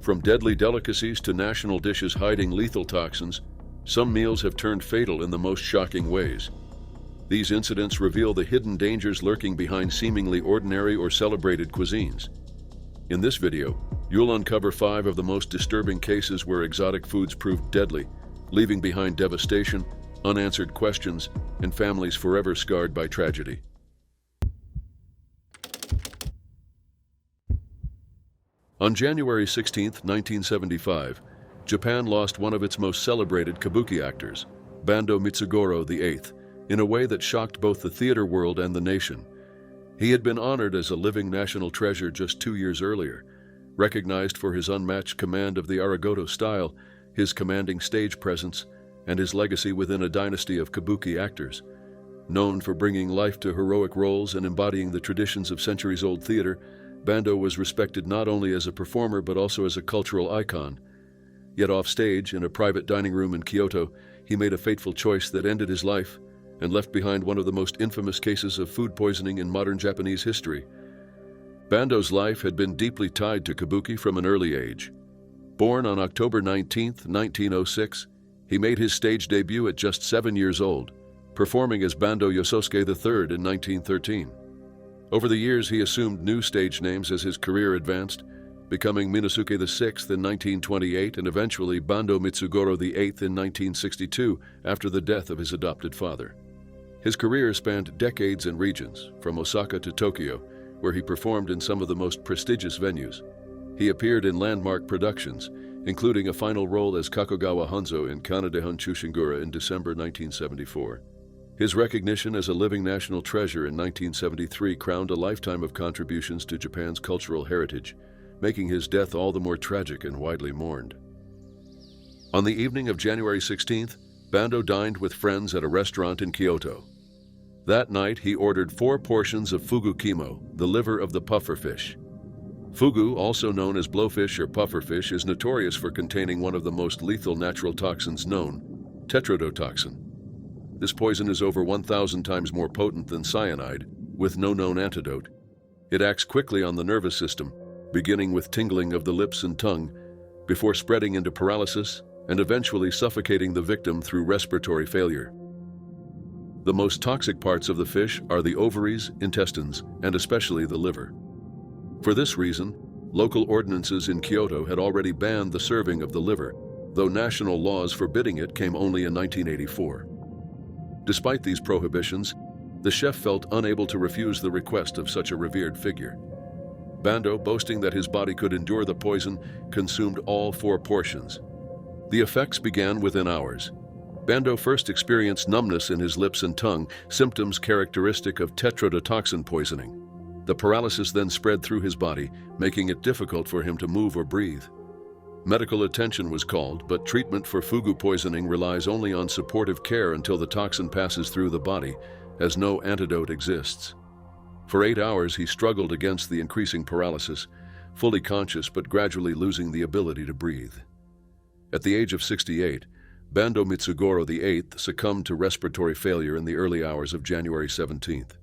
From deadly delicacies to national dishes hiding lethal toxins, some meals have turned fatal in the most shocking ways. These incidents reveal the hidden dangers lurking behind seemingly ordinary or celebrated cuisines. In this video, you'll uncover 5 of the most disturbing cases where exotic foods proved deadly, leaving behind devastation, unanswered questions, and families forever scarred by tragedy. On January 16, 1975, Japan lost one of its most celebrated kabuki actors, Bando Mitsugoro VIII, in a way that shocked both the theater world and the nation. He had been honored as a living national treasure just 2 years earlier, recognized for his unmatched command of the arigato style, his commanding stage presence, and his legacy within a dynasty of kabuki actors. Known for bringing life to heroic roles and embodying the traditions of centuries-old theater, Bando was respected not only as a performer but also as a cultural icon. Yet off-stage, in a private dining room in Kyoto, he made a fateful choice that ended his life and left behind one of the most infamous cases of food poisoning in modern Japanese history. Bando's life had been deeply tied to kabuki from an early age. Born on October 19, 1906, he made his stage debut at just 7 years old, performing as Bando Yososuke III in 1913. Over the years, he assumed new stage names as his career advanced, becoming Minosuke VI in 1928 and eventually Bando Mitsugoro VIII in 1962 after the death of his adopted father. His career spanned decades and regions, from Osaka to Tokyo, where he performed in some of the most prestigious venues. He appeared in landmark productions, including a final role as Kakogawa Hanzo in Kanadehon Chushingura in December 1974. His recognition as a living national treasure in 1973 crowned a lifetime of contributions to Japan's cultural heritage, making his death all the more tragic and widely mourned. On the evening of January 16th, Bando dined with friends at a restaurant in Kyoto. That night, he ordered 4 portions of fugu kimo, the liver of the pufferfish. Fugu, also known as blowfish or pufferfish, is notorious for containing one of the most lethal natural toxins known, tetrodotoxin. This poison is over 1,000 times more potent than cyanide, with no known antidote. It acts quickly on the nervous system, beginning with tingling of the lips and tongue, before spreading into paralysis and eventually suffocating the victim through respiratory failure. The most toxic parts of the fish are the ovaries, intestines, and especially the liver. For this reason, local ordinances in Kyoto had already banned the serving of the liver, though national laws forbidding it came only in 1984. Despite these prohibitions, the chef felt unable to refuse the request of such a revered figure. Bando, boasting that his body could endure the poison, consumed all 4 portions. The effects began within hours. Bando first experienced numbness in his lips and tongue, symptoms characteristic of tetrodotoxin poisoning. The paralysis then spread through his body, making it difficult for him to move or breathe. Medical attention was called, but treatment for fugu poisoning relies only on supportive care until the toxin passes through the body, as no antidote exists. For 8 hours, he struggled against the increasing paralysis, fully conscious but gradually losing the ability to breathe. At the age of 68, Bando Mitsugoro VIII succumbed to respiratory failure in the early hours of January 17th.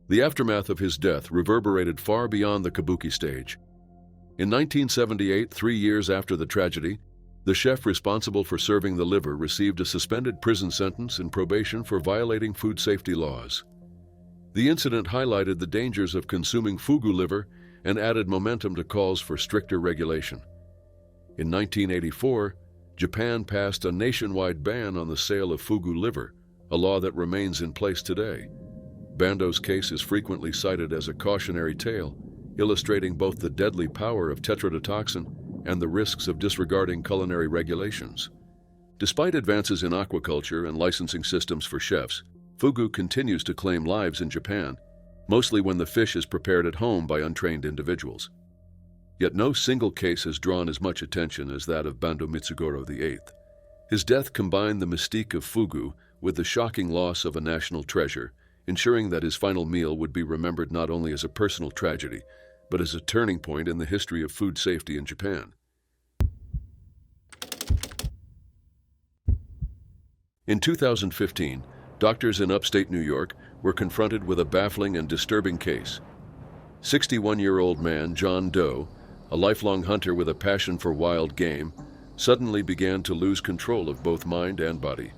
The aftermath of his death reverberated far beyond the kabuki stage. In 1978, 3 years after the tragedy, the chef responsible for serving the liver received a suspended prison sentence and probation for violating food safety laws. The incident highlighted the dangers of consuming fugu liver and added momentum to calls for stricter regulation. In 1984, Japan passed a nationwide ban on the sale of fugu liver, a law that remains in place today. Bando's case is frequently cited as a cautionary tale, illustrating both the deadly power of tetrodotoxin and the risks of disregarding culinary regulations. Despite advances in aquaculture and licensing systems for chefs, fugu continues to claim lives in Japan, mostly when the fish is prepared at home by untrained individuals. Yet no single case has drawn as much attention as that of Bando Mitsugoro VIII. His death combined the mystique of fugu with the shocking loss of a national treasure, ensuring that his final meal would be remembered not only as a personal tragedy, but as a turning point in the history of food safety in Japan. In 2015, doctors in upstate New York were confronted with a baffling and disturbing case. 61-year-old man John Doe, a lifelong hunter with a passion for wild game, suddenly began to lose control of both mind and body.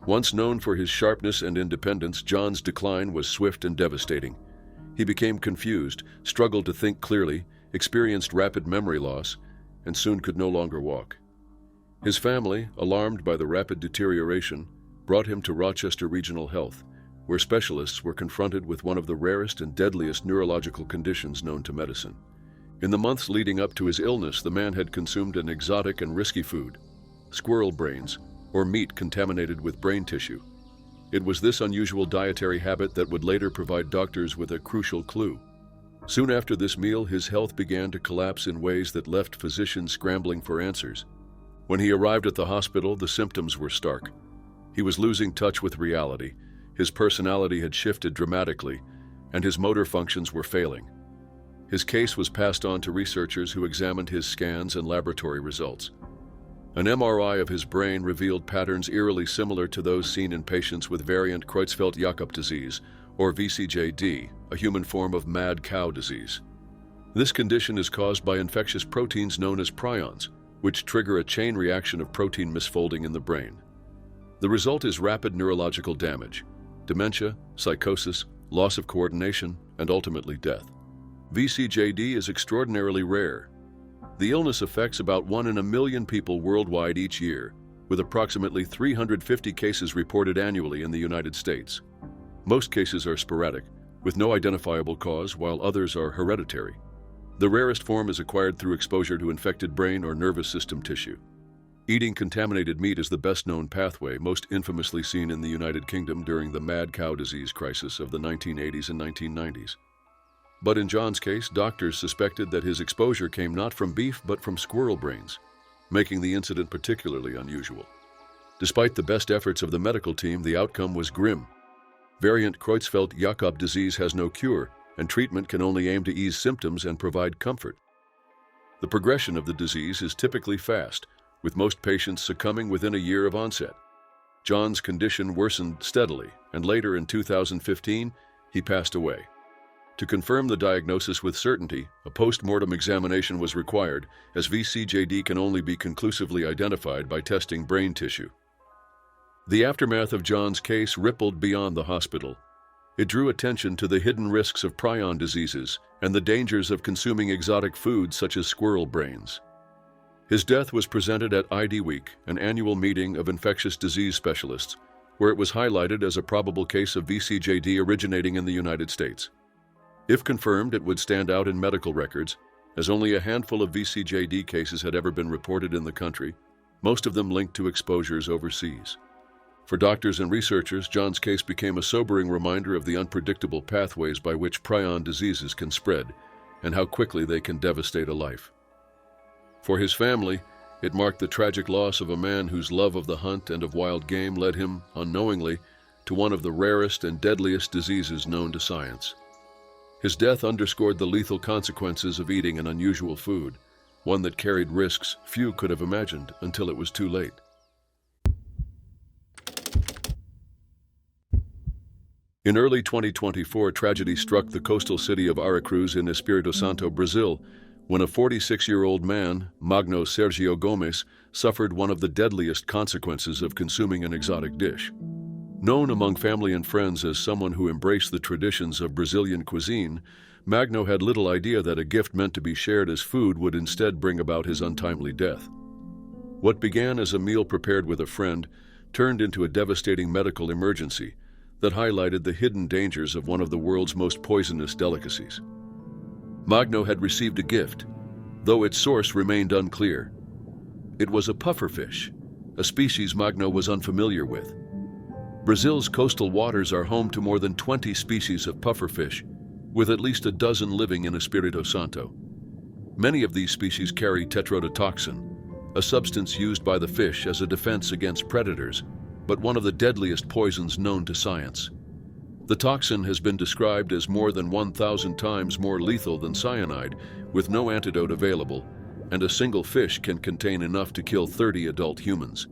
Once known for his sharpness and independence, John's decline was swift and devastating. He became confused, struggled to think clearly, experienced rapid memory loss, and soon could no longer walk. His family, alarmed by the rapid deterioration, brought him to Rochester Regional Health, where specialists were confronted with one of the rarest and deadliest neurological conditions known to medicine. In the months leading up to his illness, the man had consumed an exotic and risky food, squirrel brains, or meat contaminated with brain tissue. It was this unusual dietary habit that would later provide doctors with a crucial clue. Soon after this meal, his health began to collapse in ways that left physicians scrambling for answers. When he arrived at the hospital, the symptoms were stark. He was losing touch with reality, his personality had shifted dramatically, and his motor functions were failing. His case was passed on to researchers who examined his scans and laboratory results. An MRI of his brain revealed patterns eerily similar to those seen in patients with variant Creutzfeldt-Jakob disease, or VCJD, a human form of mad cow disease. This condition is caused by infectious proteins known as prions, which trigger a chain reaction of protein misfolding in the brain. The result is rapid neurological damage, dementia, psychosis, loss of coordination, and ultimately death. VCJD is extraordinarily rare. The illness affects about 1 in a million people worldwide each year, with approximately 350 cases reported annually in the United States. Most cases are sporadic, with no identifiable cause, while others are hereditary. The rarest form is acquired through exposure to infected brain or nervous system tissue. Eating contaminated meat is the best-known pathway, most infamously seen in the United Kingdom during the mad cow disease crisis of the 1980s and 1990s. But in John's case, doctors suspected that his exposure came not from beef but from squirrel brains, making the incident particularly unusual. Despite the best efforts of the medical team, the outcome was grim. Variant Creutzfeldt-Jakob disease has no cure, and treatment can only aim to ease symptoms and provide comfort. The progression of the disease is typically fast, with most patients succumbing within a year of onset. John's condition worsened steadily, and later in 2015, he passed away. To confirm the diagnosis with certainty, a post-mortem examination was required, as VCJD can only be conclusively identified by testing brain tissue. The aftermath of John's case rippled beyond the hospital. It drew attention to the hidden risks of prion diseases and the dangers of consuming exotic foods such as squirrel brains. His death was presented at ID Week, an annual meeting of infectious disease specialists, where it was highlighted as a probable case of VCJD originating in the United States. If confirmed, it would stand out in medical records, as only a handful of VCJD cases had ever been reported in the country, most of them linked to exposures overseas. For doctors and researchers, John's case became a sobering reminder of the unpredictable pathways by which prion diseases can spread and how quickly they can devastate a life. For his family, it marked the tragic loss of a man whose love of the hunt and of wild game led him, unknowingly, to one of the rarest and deadliest diseases known to science. His death underscored the lethal consequences of eating an unusual food, one that carried risks few could have imagined until it was too late. In early 2024, tragedy struck the coastal city of Aracruz in Espírito Santo, Brazil, when a 46-year-old man, Magno Sergio Gomes, suffered one of the deadliest consequences of consuming an exotic dish. Known among family and friends as someone who embraced the traditions of Brazilian cuisine, Magno had little idea that a gift meant to be shared as food would instead bring about his untimely death. What began as a meal prepared with a friend turned into a devastating medical emergency that highlighted the hidden dangers of one of the world's most poisonous delicacies. Magno had received a gift, though its source remained unclear. It was a pufferfish, a species Magno was unfamiliar with. Brazil's coastal waters are home to more than 20 species of pufferfish, with at least a dozen living in Espírito Santo. Many of these species carry tetrodotoxin, a substance used by the fish as a defense against predators, but one of the deadliest poisons known to science. The toxin has been described as more than 1,000 times more lethal than cyanide, with no antidote available, and a single fish can contain enough to kill 30 adult humans.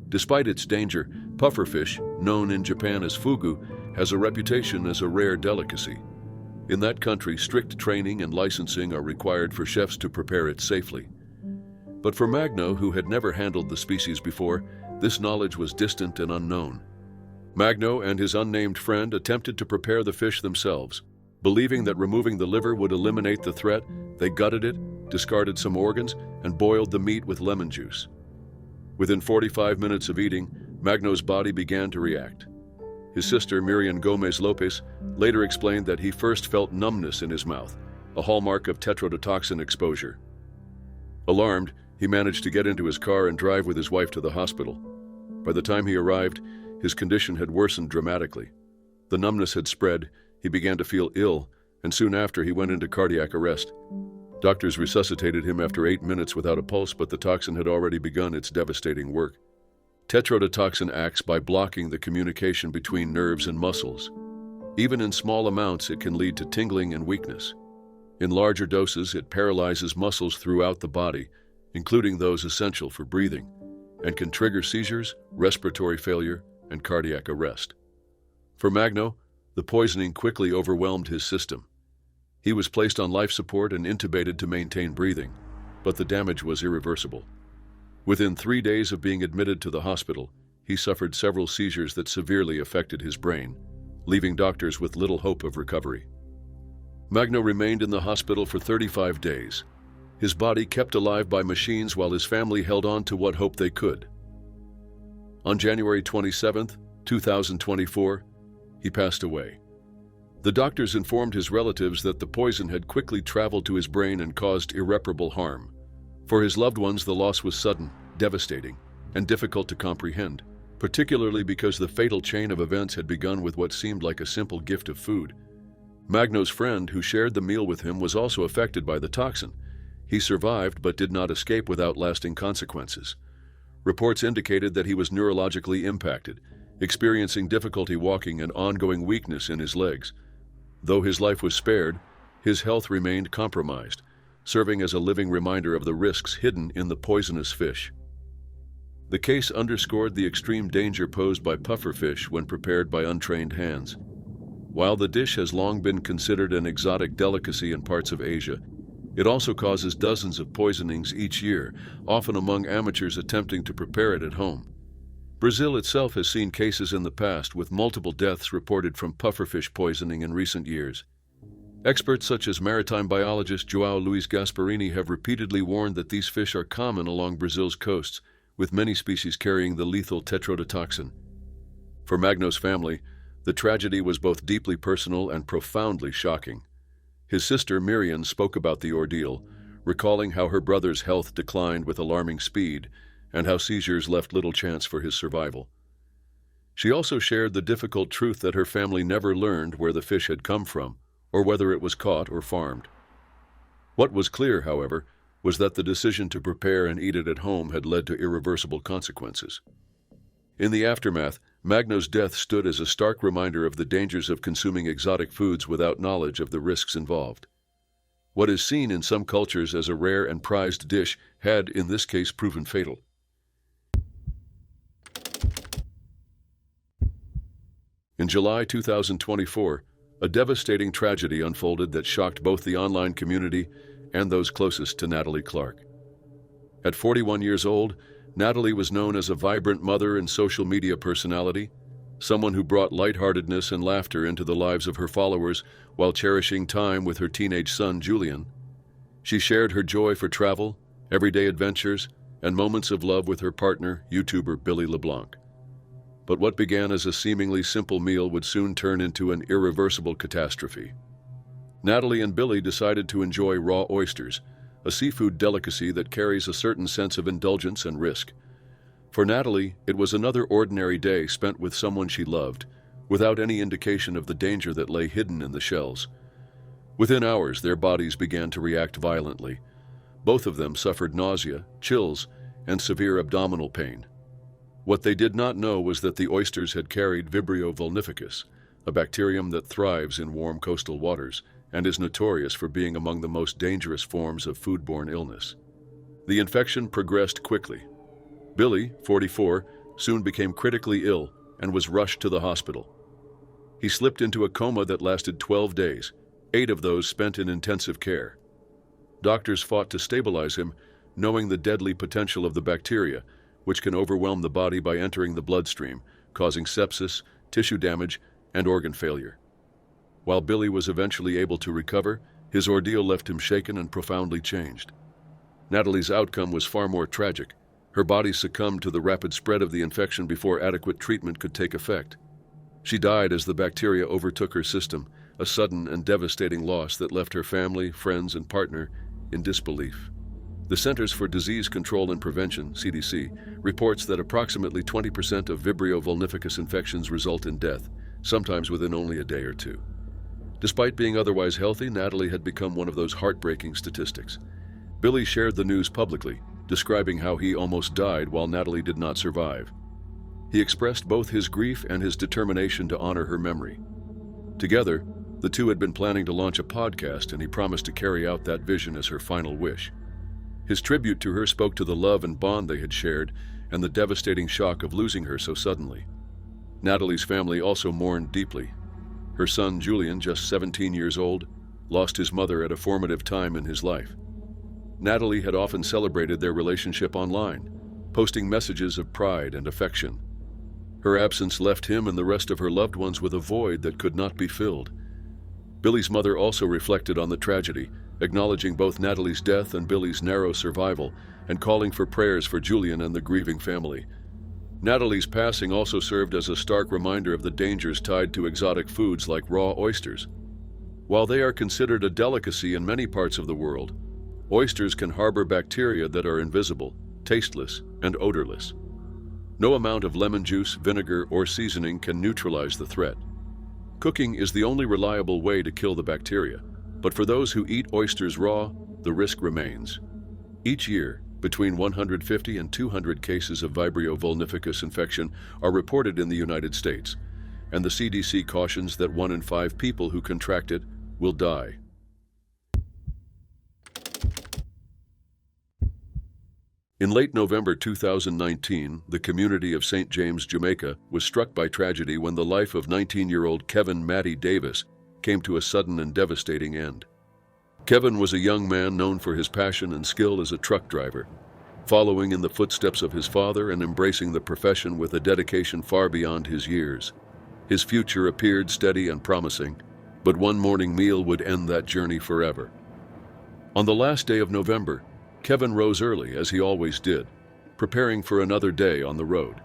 Despite its danger, pufferfish, known in Japan as fugu, has a reputation as a rare delicacy. In that country, strict training and licensing are required for chefs to prepare it safely. But for Magno, who had never handled the species before, this knowledge was distant and unknown. Magno and his unnamed friend attempted to prepare the fish themselves. Believing that removing the liver would eliminate the threat, they gutted it, discarded some organs, and boiled the meat with lemon juice. Within 45 minutes of eating, Magno's body began to react. His sister, Miriam Gomez Lopez, later explained that he first felt numbness in his mouth, a hallmark of tetrodotoxin exposure. Alarmed, he managed to get into his car and drive with his wife to the hospital. By the time he arrived, his condition had worsened dramatically. The numbness had spread, he began to feel ill, and soon after he went into cardiac arrest. Doctors resuscitated him after 8 minutes without a pulse, but the toxin had already begun its devastating work. Tetrodotoxin acts by blocking the communication between nerves and muscles. Even in small amounts, it can lead to tingling and weakness. In larger doses, it paralyzes muscles throughout the body, including those essential for breathing, and can trigger seizures, respiratory failure, and cardiac arrest. For Magno, the poisoning quickly overwhelmed his system. He was placed on life support and intubated to maintain breathing, but the damage was irreversible. Within 3 days of being admitted to the hospital, he suffered several seizures that severely affected his brain, leaving doctors with little hope of recovery. Magno remained in the hospital for 35 days, his body kept alive by machines while his family held on to what hope they could. On January 27, 2024, he passed away. The doctors informed his relatives that the poison had quickly traveled to his brain and caused irreparable harm. For his loved ones, the loss was sudden, devastating, and difficult to comprehend, particularly because the fatal chain of events had begun with what seemed like a simple gift of food. Magno's friend, who shared the meal with him, was also affected by the toxin. He survived but did not escape without lasting consequences. Reports indicated that he was neurologically impacted, experiencing difficulty walking and ongoing weakness in his legs. Though his life was spared, his health remained compromised, serving as a living reminder of the risks hidden in the poisonous fish. The case underscored the extreme danger posed by pufferfish when prepared by untrained hands. While the dish has long been considered an exotic delicacy in parts of Asia, it also causes dozens of poisonings each year, often among amateurs attempting to prepare it at home. Brazil itself has seen cases in the past, with multiple deaths reported from pufferfish poisoning in recent years. Experts such as maritime biologist João Luiz Gasparini have repeatedly warned that these fish are common along Brazil's coasts, with many species carrying the lethal tetrodotoxin. For Magno's family, the tragedy was both deeply personal and profoundly shocking. His sister Miriam spoke about the ordeal, recalling how her brother's health declined with alarming speed and how seizures left little chance for his survival. She also shared the difficult truth that her family never learned where the fish had come from or whether it was caught or farmed. What was clear, however, was that the decision to prepare and eat it at home had led to irreversible consequences. In the aftermath, Magno's death stood as a stark reminder of the dangers of consuming exotic foods without knowledge of the risks involved. What is seen in some cultures as a rare and prized dish had, in this case, proven fatal. In July 2024, a devastating tragedy unfolded that shocked both the online community and those closest to Natalie Clark. At 41 years old, Natalie was known as a vibrant mother and social media personality, someone who brought lightheartedness and laughter into the lives of her followers while cherishing time with her teenage son, Julian. She shared her joy for travel, everyday adventures, and moments of love with her partner, YouTuber Billy LeBlanc. But what began as a seemingly simple meal would soon turn into an irreversible catastrophe. Natalie and Billy decided to enjoy raw oysters, a seafood delicacy that carries a certain sense of indulgence and risk. For Natalie, it was another ordinary day spent with someone she loved, without any indication of the danger that lay hidden in the shells. Within hours, their bodies began to react violently. Both of them suffered nausea, chills, and severe abdominal pain. What they did not know was that the oysters had carried Vibrio vulnificus, a bacterium that thrives in warm coastal waters and is notorious for being among the most dangerous forms of foodborne illness. The infection progressed quickly. Billy, 44, soon became critically ill and was rushed to the hospital. He slipped into a coma that lasted 12 days, 8 of those spent in intensive care. Doctors fought to stabilize him, knowing the deadly potential of the bacteria, which can overwhelm the body by entering the bloodstream, causing sepsis, tissue damage, and organ failure. While Billy was eventually able to recover, his ordeal left him shaken and profoundly changed. Natalie's outcome was far more tragic. Her body succumbed to the rapid spread of the infection before adequate treatment could take effect. She died as the bacteria overtook her system, a sudden and devastating loss that left her family, friends, and partner in disbelief. The Centers for Disease Control and Prevention, CDC, reports that approximately 20% of Vibrio vulnificus infections result in death, sometimes within only a day or two. Despite being otherwise healthy, Natalie had become one of those heartbreaking statistics. Billy shared the news publicly, describing how he almost died while Natalie did not survive. He expressed both his grief and his determination to honor her memory. Together, the two had been planning to launch a podcast, and he promised to carry out that vision as her final wish. His tribute to her spoke to the love and bond they had shared and the devastating shock of losing her so suddenly. Natalie's family also mourned deeply. Her son, Julian, just 17 years old, lost his mother at a formative time in his life. Natalie had often celebrated their relationship online, posting messages of pride and affection. Her absence left him and the rest of her loved ones with a void that could not be filled. Billy's mother also reflected on the tragedy, acknowledging both Natalie's death and Billy's narrow survival, and calling for prayers for Julian and the grieving family. Natalie's passing also served as a stark reminder of the dangers tied to exotic foods like raw oysters. While they are considered a delicacy in many parts of the world, oysters can harbor bacteria that are invisible, tasteless, and odorless. No amount of lemon juice, vinegar, or seasoning can neutralize the threat. Cooking is the only reliable way to kill the bacteria, but for those who eat oysters raw, the risk remains. Each year, between 150 and 200 cases of Vibrio vulnificus infection are reported in the United States, and the CDC cautions that 1 in 5 people who contract it will die. In late November 2019, the community of St. James, Jamaica, was struck by tragedy when the life of 19-year-old Kevin "Matty" Davis came to a sudden and devastating end. Kevin was a young man known for his passion and skill as a truck driver, following in the footsteps of his father and embracing the profession with a dedication far beyond his years. His future appeared steady and promising, but one morning meal would end that journey forever. On the last day of November, Kevin rose early, as he always did, preparing for another day on the road.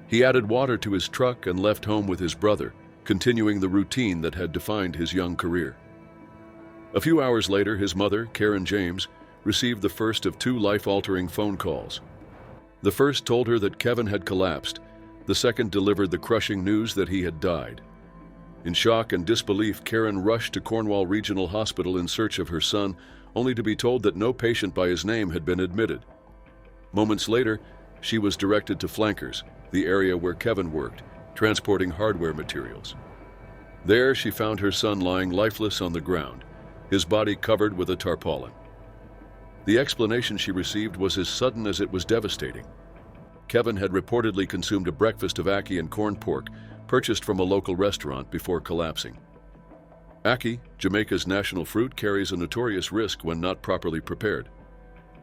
He added water to his truck and left home with his brother, continuing the routine that had defined his young career. A few hours later, his mother, Karen James, received the first of 2 life-altering phone calls. The first told her that Kevin had collapsed. The second delivered the crushing news that he had died. In shock and disbelief, Karen rushed to Cornwall Regional Hospital in search of her son, only to be told that no patient by his name had been admitted. Moments later, she was directed to Flankers, the area where Kevin worked, transporting hardware materials. There, she found her son lying lifeless on the ground, his body covered with a tarpaulin. The explanation she received was as sudden as it was devastating. Kevin had reportedly consumed a breakfast of ackee and corn pork purchased from a local restaurant before collapsing. Ackee, Jamaica's national fruit, carries a notorious risk when not properly prepared.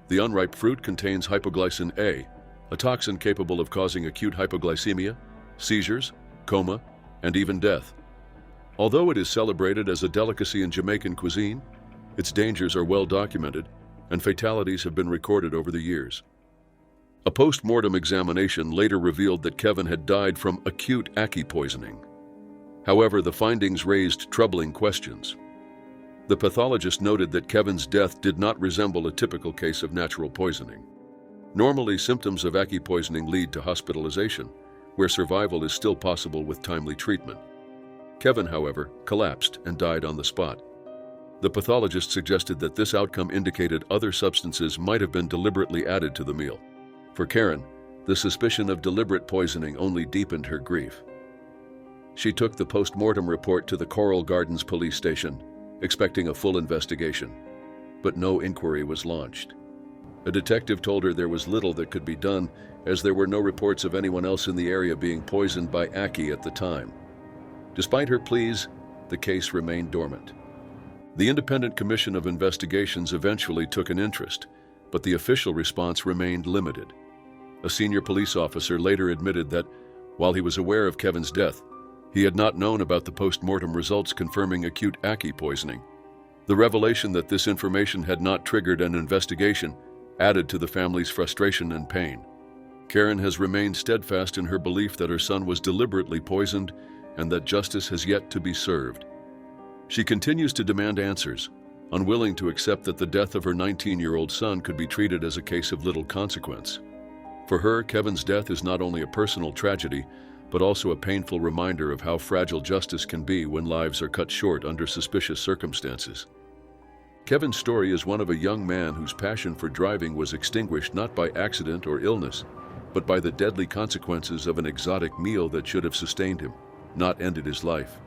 The unripe fruit contains hypoglycin A, a toxin capable of causing acute hypoglycemia, seizures, coma, and even death. Although it is celebrated as a delicacy in Jamaican cuisine, its dangers are well documented, and fatalities have been recorded over the years. A post-mortem examination later revealed that Kevin had died from acute ackee poisoning. However, the findings raised troubling questions. The pathologist noted that Kevin's death did not resemble a typical case of natural poisoning. Normally, symptoms of ackee poisoning lead to hospitalization, where survival is still possible with timely treatment. Kevin, however, collapsed and died on the spot. The pathologist suggested that this outcome indicated other substances might have been deliberately added to the meal. For Karen, the suspicion of deliberate poisoning only deepened her grief. She took the post-mortem report to the Coral Gardens police station, expecting a full investigation, but no inquiry was launched. A detective told her there was little that could be done, as there were no reports of anyone else in the area being poisoned by ackee at the time. Despite her pleas, the case remained dormant. The Independent Commission of Investigations eventually took an interest, but the official response remained limited. A senior police officer later admitted that, while he was aware of Kevin's death, he had not known about the post-mortem results confirming acute ackee poisoning. The revelation that this information had not triggered an investigation added to the family's frustration and pain. Karen has remained steadfast in her belief that her son was deliberately poisoned and that justice has yet to be served. She continues to demand answers, unwilling to accept that the death of her 19-year-old son could be treated as a case of little consequence. For her, Kevin's death is not only a personal tragedy, but also a painful reminder of how fragile justice can be when lives are cut short under suspicious circumstances. Kevin's story is one of a young man whose passion for driving was extinguished not by accident or illness, but by the deadly consequences of an exotic meal that should have sustained him, not ended his life.